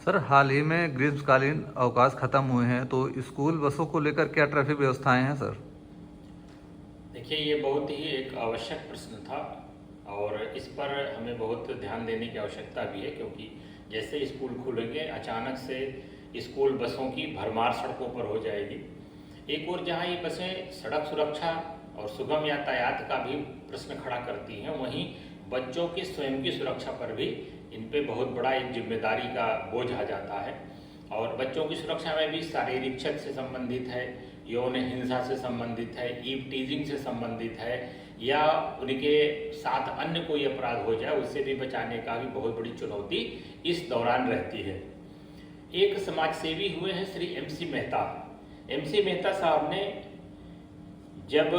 Sir, हाल ही में ग्रीष्मकालीन अवकाश खत्म हुए हैं, तो स्कूल बसों को लेकर क्या ट्रैफिक व्यवस्थाएं हैं सर? देखिए, ये बहुत ही एक आवश्यक प्रश्न था और इस पर हमें बहुत ध्यान देने की आवश्यकता भी है, क्योंकि जैसे स्कूल खुलेंगे अचानक से स्कूल बसों की भरमार सड़कों पर हो जाएगी। एक और जहाँ ये बसें सड़क सुरक्षा और सुगम यातायात का भी प्रश्न खड़ा करती हैं, वहीं बच्चों की स्वयं की सुरक्षा पर भी इन पे बहुत बड़ा एक जिम्मेदारी का बोझ आ जाता है। और बच्चों की सुरक्षा में भी शारीरिक क्षति से संबंधित है, यौन हिंसा से संबंधित है, ईव टीजिंग से संबंधित है, या उनके साथ अन्य कोई अपराध हो जाए उससे भी बचाने का भी बहुत बड़ी चुनौती इस दौरान रहती है। एक समाज सेवी हुए हैं श्री MC मेहता। MC मेहता साहब ने जब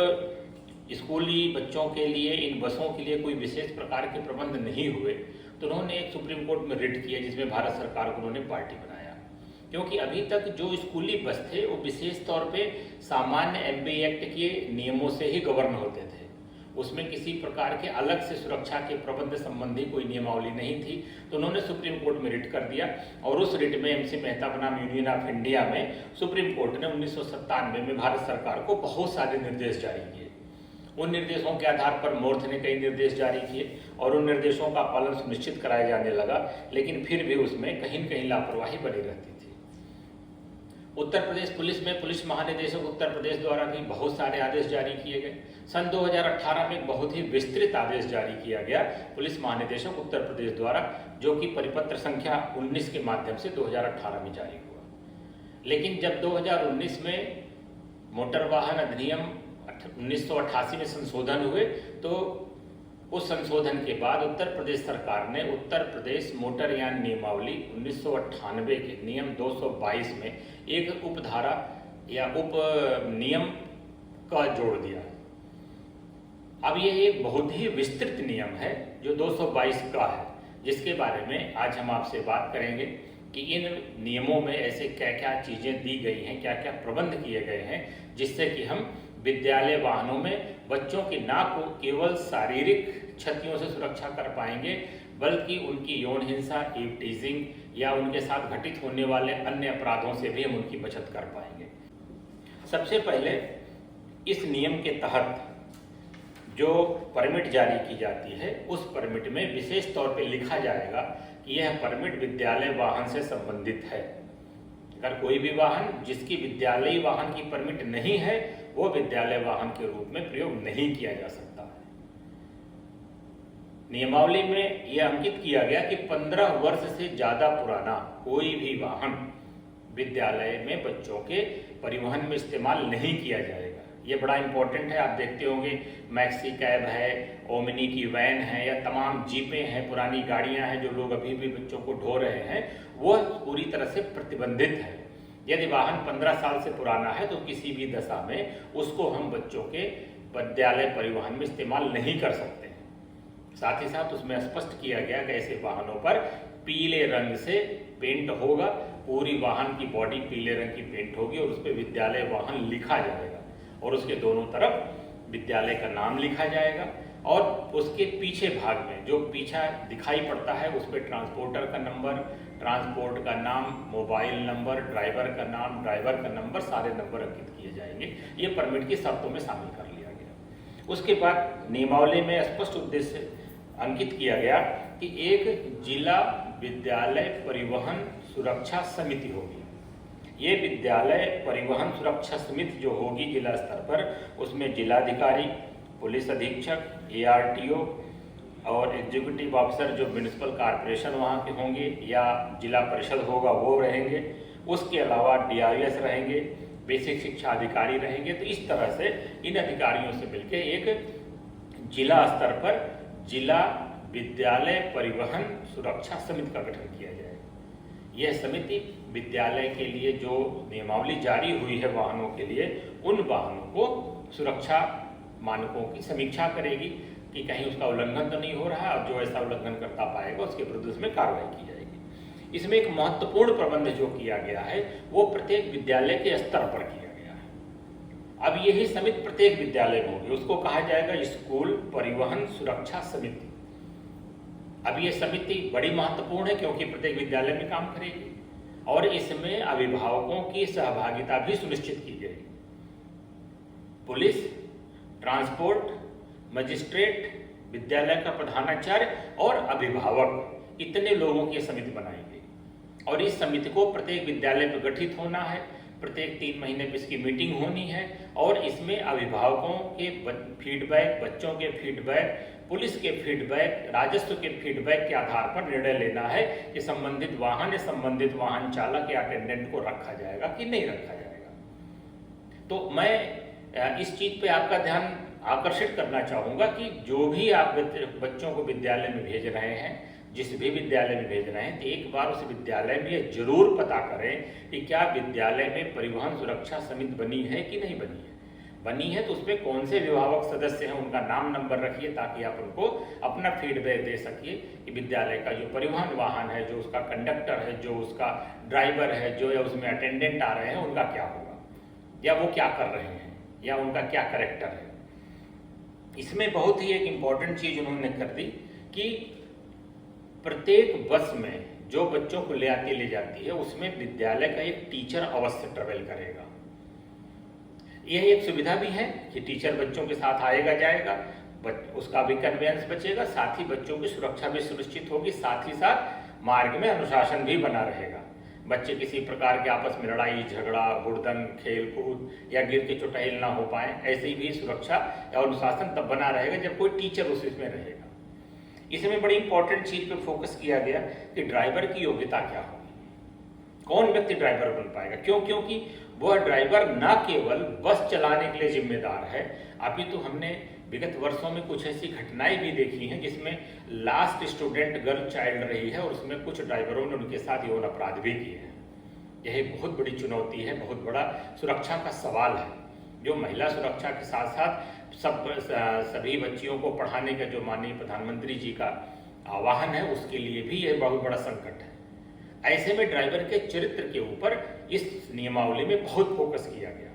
स्कूली बच्चों के लिए इन बसों के लिए कोई विशेष प्रकार के प्रबंध नहीं हुए तो उन्होंने एक सुप्रीम कोर्ट में रिट किया, जिसमें भारत सरकार को उन्होंने पार्टी बनाया। क्योंकि अभी तक जो स्कूली बस थे वो विशेष तौर पे सामान्य MB एक्ट के नियमों से ही गवर्न होते थे, उसमें किसी प्रकार के अलग से सुरक्षा के प्रबंध संबंधी कोई नियमावली नहीं थी। तो उन्होंने सुप्रीम कोर्ट में रिट कर दिया और उस रिट में MC मेहता बनाम यूनियन ऑफ इंडिया में सुप्रीम कोर्ट ने 1997 में भारत सरकार को बहुत सारे निर्देश जारी किए। उन निर्देशों के आधार पर मोर्थ ने कई निर्देश जारी किए और उन निर्देशों का पालन सुनिश्चित कराया जाने लगा, लेकिन फिर भी उसमें कहीं न कहीं लापरवाही बनी रहती थी। उत्तर प्रदेश पुलिस में पुलिस महानिदेशक उत्तर प्रदेश द्वारा भी बहुत सारे आदेश जारी किए गए। सन 2018 में एक बहुत ही विस्तृत आदेश जारी किया गया पुलिस महानिदेशक उत्तर प्रदेश द्वारा, जो कि परिपत्र संख्या 19 के माध्यम से 2018 में जारी हुआ। लेकिन जब 2019 में मोटर वाहन अधिनियम 1988 में संशोधन हुए, तो उस संशोधन के बाद उत्तर प्रदेश सरकार ने उत्तर प्रदेश मोटरयान नियमावली 1998 के नियम 222 में एक उपधारा या उप नियम का जोड़ दिया। अब ये एक बहुत ही विस्तृत नियम है जो 222 का है, जिसके बारे में आज हम आपसे बात करेंगे कि इन नियमों में ऐसे क्या क्या चीज़ें दी गई हैं, क्या क्या प्रबंध किए गए हैं, जिससे कि हम विद्यालय वाहनों में बच्चों की ना को केवल शारीरिक क्षतियों से सुरक्षा कर पाएंगे, बल्कि उनकी यौन हिंसा, ईव टीजिंग या उनके साथ घटित होने वाले अन्य अपराधों से भी हम उनकी बचत कर पाएंगे। सबसे पहले इस नियम के तहत जो परमिट जारी की जाती है, उस परमिट में विशेष तौर पे लिखा जाएगा कि यह परमिट विद्यालय वाहन से संबंधित है। अगर कोई भी वाहन जिसकी विद्यालयी वाहन की परमिट नहीं है, वो विद्यालय वाहन के रूप में प्रयोग नहीं किया जा सकता है। नियमावली में यह अंकित किया गया कि 15 वर्ष से ज्यादा पुराना कोई भी वाहन विद्यालय में बच्चों के परिवहन में इस्तेमाल नहीं किया जाएगा। ये बड़ा इंपॉर्टेंट है। आप देखते होंगे मैक्सी कैब है, ओमिनी की वैन है, या तमाम जीपें हैं, पुरानी गाड़ियां हैं जो लोग अभी भी बच्चों को ढो रहे हैं, वो पूरी तरह से प्रतिबंधित है। यदि वाहन 15 साल से पुराना है तो किसी भी दशा में उसको हम बच्चों के विद्यालय परिवहन में इस्तेमाल नहीं कर सकते हैं। साथ ही साथ उसमें स्पष्ट किया गया कि ऐसे वाहनों पर पीले रंग से पेंट होगा, पूरी वाहन की बॉडी पीले रंग की पेंट होगी और उस पर विद्यालय वाहन लिखा जाएगा और उसके दोनों तरफ विद्यालय का नाम लिखा जाएगा और उसके पीछे भाग में जो पीछा दिखाई पड़ता है उस पर ट्रांसपोर्टर का नंबर, ट्रांसपोर्ट का नाम, मोबाइल नंबर, ड्राइवर का नाम, ड्राइवर का नंबर, सारे नंबर अंकित किए जाएंगे। ये परमिट की शर्तों में शामिल कर लिया गया। उसके बाद नियमावली में स्पष्ट उद्देश्य अंकित किया गया कि एक जिला विद्यालय परिवहन सुरक्षा समिति होगी। ये विद्यालय परिवहन सुरक्षा समिति जो होगी जिला स्तर पर, उसमें जिलाधिकारी, पुलिस अधीक्षक, ARTO और एग्जीक्यूटिव ऑफिसर जो म्यूनिसिपल कॉर्पोरेशन वहाँ के होंगे या जिला परिषद होगा वो रहेंगे। उसके अलावा DIS रहेंगे, बेसिक शिक्षा अधिकारी रहेंगे। तो इस तरह से इन अधिकारियों से मिलकर एक जिला स्तर पर जिला विद्यालय परिवहन सुरक्षा समिति का गठन किया जाएगा। यह समिति विद्यालय के लिए जो नियमावली जारी हुई है वाहनों के लिए, उन वाहनों को सुरक्षा मानकों की समीक्षा करेगी कि कहीं उसका उल्लंघन तो नहीं हो रहा है, और जो ऐसा उल्लंघन करता पाएगा उसके विरुद्ध उसमें कार्रवाई की जाएगी। इसमें एक महत्वपूर्ण प्रबंध जो किया गया है वो प्रत्येक विद्यालय के स्तर पर किया गया है। अब यही समिति प्रत्येक विद्यालय में होगी, उसको कहा जाएगा स्कूल परिवहन सुरक्षा समिति। अब ये समिति बड़ी महत्वपूर्ण है क्योंकि प्रत्येक विद्यालय में काम करेगी। और इसमें अभिभावकों की सहभागिता भी सुनिश्चित की गई। पुलिस, ट्रांसपोर्ट, मजिस्ट्रेट, विद्यालय का प्रधानाचार्य और अभिभावक, इतने लोगों की समिति बनाई गई और इस समिति को प्रत्येक विद्यालय पर गठित होना है, प्रत्येक 3 महीने पर इसकी मीटिंग होनी है और इसमें अभिभावकों के फीडबैक, बच्चों के फीडबैक, पुलिस के फीडबैक, राजस्व के फीडबैक के आधार पर निर्णय लेना है कि संबंधित वाहन चालक या अटेंडेंट को रखा जाएगा कि नहीं रखा जाएगा। तो मैं इस चीज पे आपका ध्यान आकर्षित करना चाहूंगा कि जो भी आप बच्चों को विद्यालय में भेज रहे हैं, जिस भी विद्यालय में भेज रहे हैं, तो एक बार उस विद्यालय में ये जरूर पता करें कि क्या विद्यालय में परिवहन सुरक्षा समिति बनी है कि नहीं बनी है। बनी है तो उसमें कौन से विभागक सदस्य हैं, उनका नाम नंबर रखिए ताकि आप उनको अपना फीडबैक दे सकिए कि विद्यालय का जो परिवहन वाहन है, जो उसका कंडक्टर है, जो उसका ड्राइवर है, जो या उसमें अटेंडेंट आ रहे हैं, उनका क्या होगा या वो क्या कर रहे हैं या उनका क्या कैरेक्टर है। इसमें बहुत ही एक इम्पॉर्टेंट चीज उन्होंने कर दी कि प्रत्येक बस में जो बच्चों को ले जाती है उसमें विद्यालय का एक टीचर अवश्य ट्रेवल करेगा। यह एक सुविधा भी है कि टीचर बच्चों के साथ आएगा जाएगा, उसका भी कन्वेंस बचेगा, साथ ही बच्चों की सुरक्षा भी सुनिश्चित होगी, साथ ही साथ मार्ग में अनुशासन भी बना रहेगा। बच्चे किसी प्रकार के आपस में लड़ाई झगड़ा, हुड़दंग, खेल कूद या गिर के चोटाइल ना हो पाए, ऐसी भी सुरक्षा या अनुशासन तब बना रहेगा जब कोई टीचर उसमें रहेगा। इसमें बड़ी इंपॉर्टेंट चीज पे फोकस किया गया कि ड्राइवर की योग्यता क्या होगी, कौन व्यक्ति ड्राइवर बन पाएगा। क्योंकि वह ड्राइवर न केवल बस चलाने के लिए जिम्मेदार है, अभी तो हमने विगत वर्षों में कुछ ऐसी घटनाएं भी देखी हैं जिसमें लास्ट स्टूडेंट गर्ल चाइल्ड रही है और उसमें कुछ ड्राइवरों ने उनके साथ यौन अपराध भी किए हैं। यह एक बहुत बड़ी चुनौती है, बहुत बड़ा सुरक्षा का सवाल है, जो महिला सुरक्षा के साथ साथ सभी बच्चियों को पढ़ाने का जो माननीय प्रधानमंत्री जी का आह्वान है, उसके लिए भी यह बहुत बड़ा संकट है। ऐसे में ड्राइवर के चरित्र के ऊपर इस नियमावली में बहुत फोकस किया गया।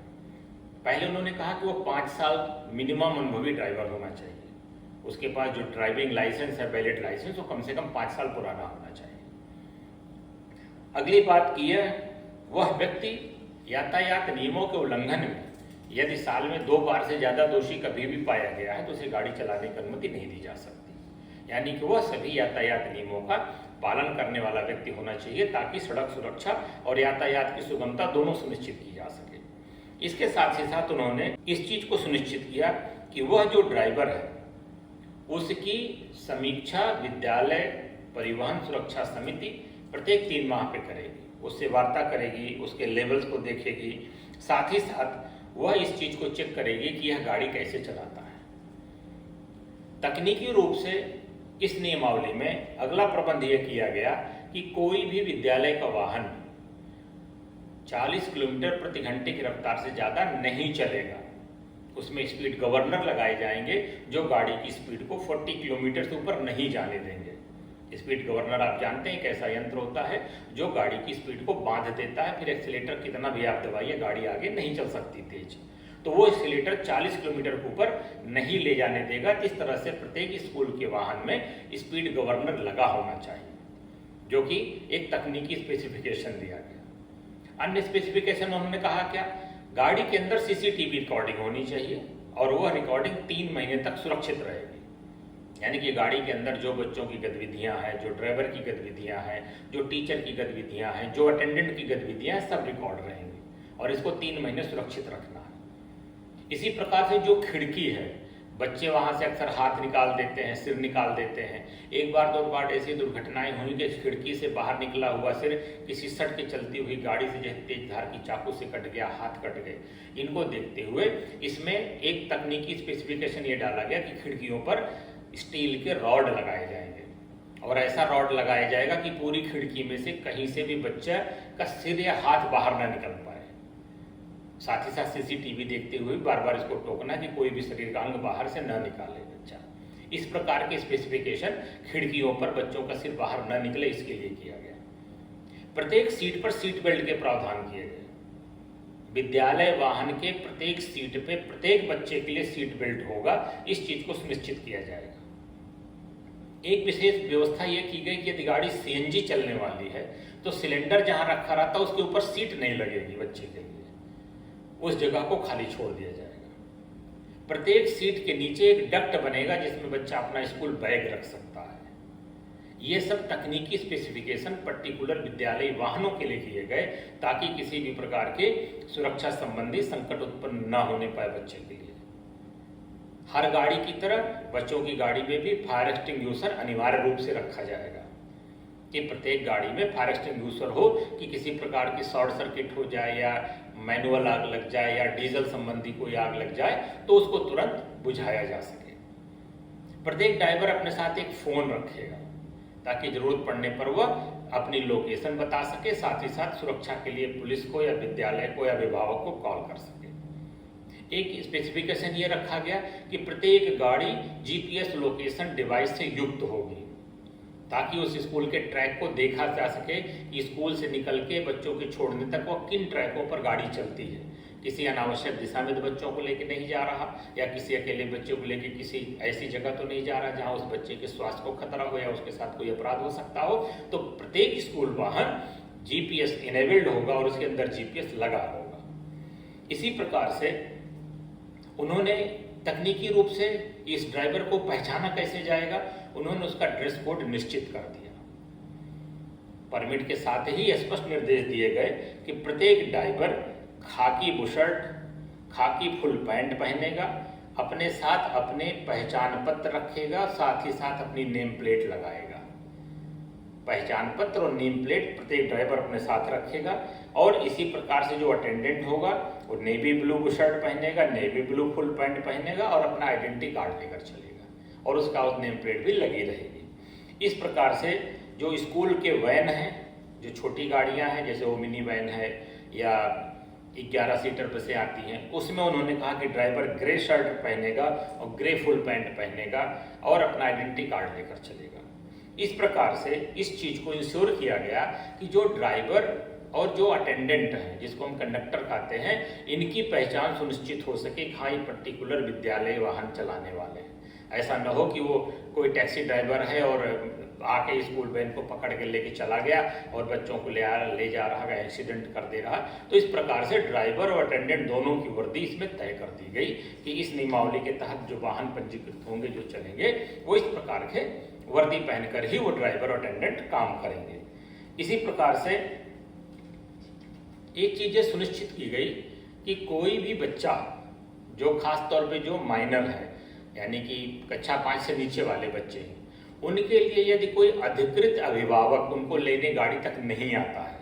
पहले उन्होंने कहा कि वो 5 साल मिनिमम अनुभवी ड्राइवर होना चाहिए, उसके पास जो ड्राइविंग लाइसेंस है, वैलिड लाइसेंस, वो कम से कम 5 साल पुराना होना चाहिए। अगली बात की है, वह व्यक्ति यातायात नियमों के उल्लंघन में यदि साल में 2 बार से ज्यादा दोषी कभी भी पाया गया है तो उसे गाड़ी चलाने की अनुमति नहीं दी जा सकती। यानी कि वह सभी यातायात नियमों का पालन करने वाला व्यक्ति होना चाहिए ताकि सड़क सुरक्षा और यातायात की सुगमता दोनों सुनिश्चित की जा सके। इसके साथ ही साथ उन्होंने इस चीज को सुनिश्चित किया कि वह जो ड्राइवर है उसकी समीक्षा विद्यालय परिवहन सुरक्षा समिति प्रत्येक 3 माह पे करेगी, उससे वार्ता करेगी, उसके लेवल्स को देखेगी, साथ ही साथ वह इस चीज को चेक करेगी कि यह गाड़ी कैसे चलाता है। तकनीकी रूप से इस नियमावली में अगला प्रबंध यह किया गया कि कोई भी विद्यालय का वाहन 40 किलोमीटर प्रति घंटे की रफ्तार से ज्यादा नहीं चलेगा। उसमें स्पीड गवर्नर लगाए जाएंगे जो गाड़ी की स्पीड को 40 किलोमीटर से ऊपर नहीं जाने देंगे। स्पीड गवर्नर आप जानते हैं एक ऐसा यंत्र होता है जो गाड़ी की स्पीड को बांध देता है, फिर एक्सीलेटर कितना भी आप दबाइए गाड़ी आगे नहीं चल सकती तेज, तो वो एक्सीलेटर 40 किलोमीटर के ऊपर नहीं ले जाने देगा। इस तरह से प्रत्येक स्कूल के वाहन में स्पीड गवर्नर लगा होना चाहिए, जो कि एक तकनीकी स्पेसिफिकेशन दिया गया। अन्य स्पेसिफिकेशन उन्होंने कहा क्या, गाड़ी के अंदर सीसीटीवी रिकॉर्डिंग होनी चाहिए और वह रिकॉर्डिंग 3 महीने तक सुरक्षित रहेगी। यानी कि गाड़ी के अंदर जो बच्चों की गतिविधियां हैं, जो ड्राइवर की गतिविधियां हैं, जो टीचर की गतिविधियां हैं, जो अटेंडेंट की गतिविधियां हैं, सब रिकॉर्ड रहेंगी और इसको 3 महीने सुरक्षित रखना है। इसी प्रकार से जो खिड़की है, बच्चे वहां से अक्सर हाथ निकाल देते हैं, सिर निकाल देते हैं। एक बार 2 बार ऐसी दुर्घटनाएं हुई कि खिड़की से बाहर निकला हुआ सिर किसी सड़क के चलती हुई गाड़ी से जैसे तेज धार की चाकू से कट गया, हाथ कट गए। इनको देखते हुए इसमें एक तकनीकी स्पेसिफिकेशन ये डाला गया कि खिड़कियों पर स्टील के रॉड लगाए जाएंगे और ऐसा रॉड लगाया जाएगा कि पूरी खिड़की में से कहीं से भी बच्चा का सिर या हाथ बाहर ना निकल पाए। साथ ही साथ सीसीटीवी देखते हुए बार बार इसको टोकना कि कोई भी शरीर का अंग बाहर से न निकाले बच्चा। इस प्रकार के स्पेसिफिकेशन खिड़कियों पर बच्चों का सिर बाहर न निकले इसके लिए किया गया। प्रत्येक सीट पर सीट बेल्ट के प्रावधान किए गए। विद्यालय वाहन के प्रत्येक सीट पे प्रत्येक बच्चे के लिए सीट बेल्ट होगा, इस चीज को सुनिश्चित किया जाएगा। एक विशेष व्यवस्था यह की गई कि यदि गाड़ी सीएनजी चलने वाली है तो सिलेंडर जहां रखा रहता उसके ऊपर सीट नहीं लगेगी बच्चे के लिए, उस जगह को खाली छोड़ दिया जाएगा। प्रत्येक सीट के नीचे एक डक्ट बनेगा जिसमें बच्चा अपना स्कूल बैग रख सकता है। ये सब तकनीकी स्पेसिफिकेशन पर्टिकुलर विद्यालय वाहनों के लिए किए गए ताकि किसी भी प्रकार के सुरक्षा संबंधी संकट उत्पन्न न होने पाए बच्चे के लिए। हर गाड़ी की तरह बच्चों की गाड़ी में भी फायर एक्सटिंग्विशर अनिवार्य रूप से रखा जाएगा कि प्रत्येक गाड़ी में फायर एक्सटिंग्विशर हो कि किसी प्रकार की शॉर्ट सर्किट हो जाए या मैनुअल आग लग जाए या डीजल संबंधी कोई आग लग जाए तो उसको तुरंत बुझाया जा सके। प्रत्येक ड्राइवर अपने साथ एक फोन रखेगा ताकि जरूरत पड़ने पर वह अपनी लोकेशन बता सके, साथ ही साथ सुरक्षा के लिए पुलिस को या विद्यालय को या अभिभावक को कॉल कर सके। एक स्पेसिफिकेशन ये रखा गया कि प्रत्येक गाड़ी जीपीएस लोकेशन डिवाइस से युक्त होगी ताकि उस स्कूल के ट्रैक को देखा जा सके कि स्कूल से निकल के बच्चों के छोड़ने तक वह किन ट्रैकों पर गाड़ी चलती है। किसी अनावश्यक दिशा में तो बच्चों को लेके नहीं जा रहा या किसी अकेले बच्चे को लेके किसी ऐसी जगह तो नहीं जा रहा जहां उस बच्चे के स्वास्थ्य को खतरा हो या उसके साथ कोई अपराध हो सकता हो। तो प्रत्येक स्कूल वाहन जीपीएस इनेबल्ड होगा और उसके अंदर जीपीएस लगा होगा। इसी प्रकार से उन्होंने तकनीकी रूप से इस ड्राइवर को पहचाना कैसे जाएगा, उन्होंने उसका ड्रेस कोड निश्चित कर दिया। परमिट के साथ ही स्पष्ट निर्देश दिए गए कि प्रत्येक ड्राइवर खाकी बुशर्ट, खाकी फुल पैंट पहनेगा, अपने साथ अपने पहचान पत्र रखेगा, साथ ही साथ अपनी नेम प्लेट लगाएगा। पहचान पत्र और नेम प्लेट प्रत्येक ड्राइवर अपने साथ रखेगा और इसी प्रकार से जो अटेंडेंट होगा वो नेवी ब्लू बुशर्ट पहनेगा, नेवी ब्लू फुल पैंट पहनेगा और अपना आइडेंटिटी कार्ड लेकर चलेगा और उसका उस नेम प्लेट भी लगी रहेगी। इस प्रकार से जो स्कूल के वैन हैं, जो छोटी गाड़ियां हैं जैसे वो मिनी वैन है या 11 सीटर बसें आती हैं, उसमें उन्होंने कहा कि ड्राइवर ग्रे शर्ट पहनेगा और ग्रे फुल पैंट पहनेगा और अपना आइडेंटिटी कार्ड लेकर चलेगा। इस प्रकार से इस चीज को इंश्योर किया गया कि जो ड्राइवर और जो अटेंडेंट हैं जिसको हम कंडक्टर कहते हैं, इनकी पहचान सुनिश्चित हो सके कि हाँ ये पर्टिकुलर विद्यालय वाहन चलाने वाले हैं। ऐसा न हो कि वो कोई टैक्सी ड्राइवर है और आके स्कूल वैन को पकड़ के लेके चला गया और बच्चों को ले जा रहा है, एक्सीडेंट कर दे रहा। तो इस प्रकार से ड्राइवर और अटेंडेंट दोनों की वर्दी इसमें तय कर दी गई कि इस नियमावली के तहत जो वाहन पंजीकृत होंगे, जो चलेंगे, वो इस प्रकार के वर्दी पहनकर ही वो ड्राइवर और अटेंडेंट काम करेंगे। इसी प्रकार से एक चीज सुनिश्चित की गई कि कोई भी बच्चा जो खास तौर पे जो माइनर है यानी कि कक्षा 5 से नीचे वाले बच्चे हैं, उनके लिए यदि कोई अधिकृत अभिभावक उनको लेने गाड़ी तक नहीं आता है,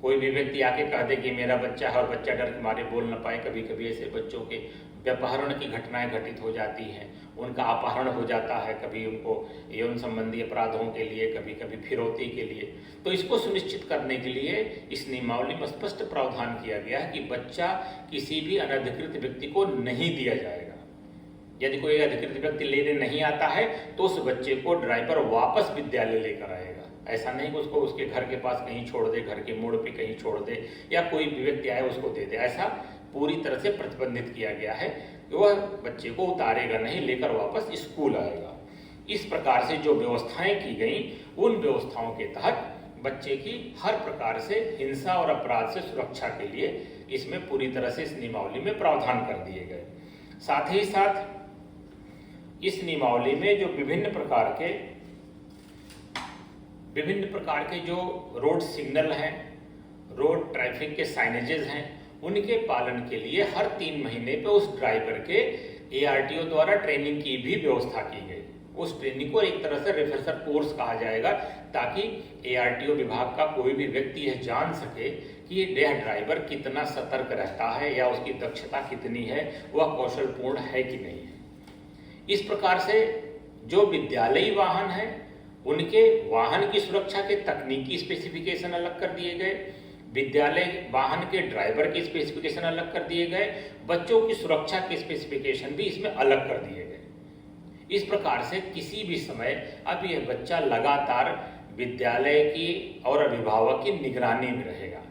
कोई भी व्यक्ति आके कह दे कि मेरा बच्चा है और बच्चा डर के मारे बोल न पाए, कभी कभी ऐसे बच्चों के व्यपहरण की घटनाएं घटित हो जाती हैं, उनका अपहरण हो जाता है, कभी उनको यौन संबंधी अपराधों के लिए, कभी कभी फिरौती के लिए। तो इसको सुनिश्चित करने के लिए इस नियमावली में स्पष्ट प्रावधान किया गया है कि बच्चा किसी भी अनधिकृत व्यक्ति को नहीं दिया जाएगा। यदि कोई अधिकृत व्यक्ति लेने नहीं आता है तो उस बच्चे को ड्राइवर वापस विद्यालय लेकर आएगा। ऐसा नहीं कि उसको उसके घर के पास कहीं छोड़ दे, घर के मोड़ पे कहीं छोड़ दे या कोई भी व्यक्ति आए उसको दे दे, ऐसा पूरी तरह से प्रतिबंधित किया गया है। वह बच्चे को उतारेगा नहीं, लेकर वापस स्कूल आएगा। इस प्रकार से जो व्यवस्थाएं की गई, उन व्यवस्थाओं के तहत बच्चे की हर प्रकार से हिंसा और अपराध से सुरक्षा के लिए इसमें पूरी तरह से इस नियमावली में प्रावधान कर दिए गए। साथ ही साथ इस नियमावली में जो विभिन्न प्रकार के जो रोड सिग्नल हैं, रोड ट्रैफिक के साइनेजेस हैं, उनके पालन के लिए हर 3 महीने पे उस ड्राइवर के ARTO द्वारा ट्रेनिंग की भी व्यवस्था की गई। उस ट्रेनिंग को एक तरह से रिफ्रेशर कोर्स कहा जाएगा ताकि ARTO विभाग का कोई भी व्यक्ति यह जान सके कि यह ड्राइवर कितना सतर्क रहता है या उसकी दक्षता कितनी है, वह कौशलपूर्ण है कि नहीं है। इस प्रकार से जो विद्यालयी वाहन है उनके वाहन की सुरक्षा के तकनीकी स्पेसिफिकेशन अलग कर दिए गए, विद्यालय वाहन के ड्राइवर के स्पेसिफिकेशन अलग कर दिए गए, बच्चों की सुरक्षा के स्पेसिफिकेशन भी इसमें अलग कर दिए गए। इस प्रकार से किसी भी समय अब यह बच्चा लगातार विद्यालय की और अभिभावक की निगरानी में रहेगा।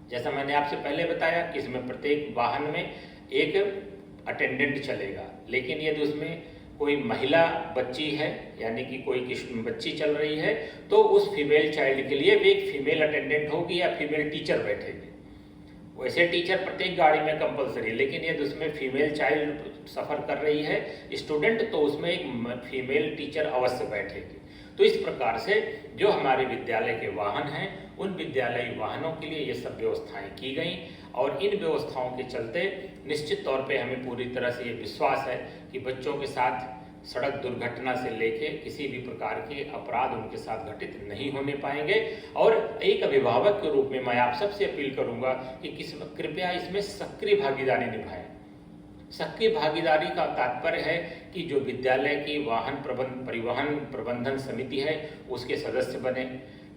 जैसा मैंने आपसे पहले बताया कि इसमें प्रत्येक वाहन में एक अटेंडेंट चलेगा, लेकिन यदि उसमें कोई महिला बच्ची है, यानी कि कोई बच्ची चल रही है, तो उस फीमेल चाइल्ड के लिए भी एक फीमेल अटेंडेंट होगी या फीमेल टीचर बैठेगी। वैसे टीचर प्रत्येक गाड़ी में कंपलसरी, लेकिन यदि उसमें फीमेल चाइल्ड सफ़र कर रही है स्टूडेंट, तो उसमें एक फीमेल टीचर अवश्य बैठेगी। तो इस प्रकार से जो हमारे विद्यालय के वाहन हैं, उन विद्यालयी वाहनों के लिए ये सब व्यवस्थाएं की गई और इन व्यवस्थाओं के चलते निश्चित तौर पे हमें पूरी तरह से ये विश्वास है कि बच्चों के साथ सड़क दुर्घटना से लेके किसी भी प्रकार के अपराध उनके साथ घटित नहीं होने पाएंगे। और एक अभिभावक के रूप में मैं आप सबसे अपील करूंगा कि कृपया इसमें सक्रिय भागीदारी निभाएं। सक्रिय भागीदारी का तात्पर्य है कि जो विद्यालय की परिवहन प्रबंधन समिति है उसके सदस्य बने,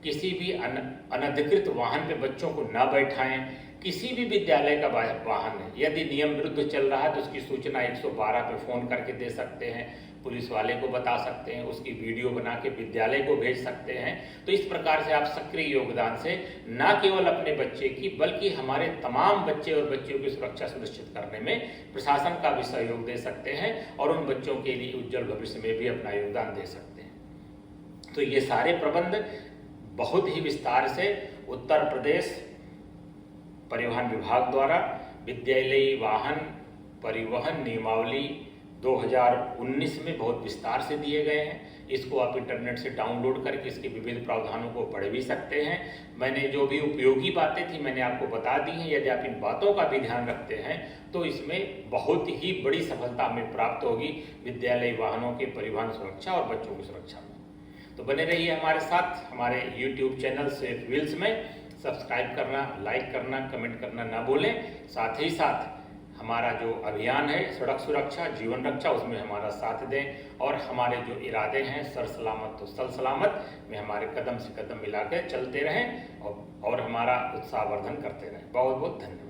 किसी भी अनधिकृत वाहन पे बच्चों को न बैठाएं। किसी भी विद्यालय का वाहन है, यदि नियम विरुद्ध चल रहा है तो उसकी सूचना 112 पे फ़ोन करके दे सकते हैं, पुलिस वाले को बता सकते हैं, उसकी वीडियो बना के विद्यालय को भेज सकते हैं। तो इस प्रकार से आप सक्रिय योगदान से न केवल अपने बच्चे की बल्कि हमारे तमाम बच्चे और बच्चियों की सुरक्षा सुनिश्चित करने में प्रशासन का भी सहयोग दे सकते हैं और उन बच्चों के लिए उज्जवल भविष्य में भी अपना योगदान दे सकते हैं। तो ये सारे प्रबंध बहुत ही विस्तार से उत्तर प्रदेश परिवहन विभाग द्वारा विद्यालयी वाहन परिवहन नियमावली 2019 में बहुत विस्तार से दिए गए हैं। इसको आप इंटरनेट से डाउनलोड करके इसके विविध प्रावधानों को पढ़ भी सकते हैं। मैंने जो भी उपयोगी बातें थी मैंने आपको बता दी हैं। यदि आप इन बातों का भी ध्यान रखते हैं तो इसमें बहुत ही बड़ी सफलता हमें प्राप्त होगी विद्यालयी वाहनों के परिवहन सुरक्षा और बच्चों की सुरक्षा में। तो बने रहिए हमारे साथ। हमारे YouTube चैनल सेफ व्हील्स में सब्सक्राइब करना, लाइक करना, कमेंट करना ना भूलें। साथ ही साथ हमारा जो अभियान है सड़क सुरक्षा जीवन रक्षा, उसमें हमारा साथ दें और हमारे जो इरादे हैं सर सलामत तो सल सलामत में हमारे कदम से कदम मिलाकर चलते रहें और हमारा उत्साहवर्धन करते रहें। बहुत बहुत धन्यवाद।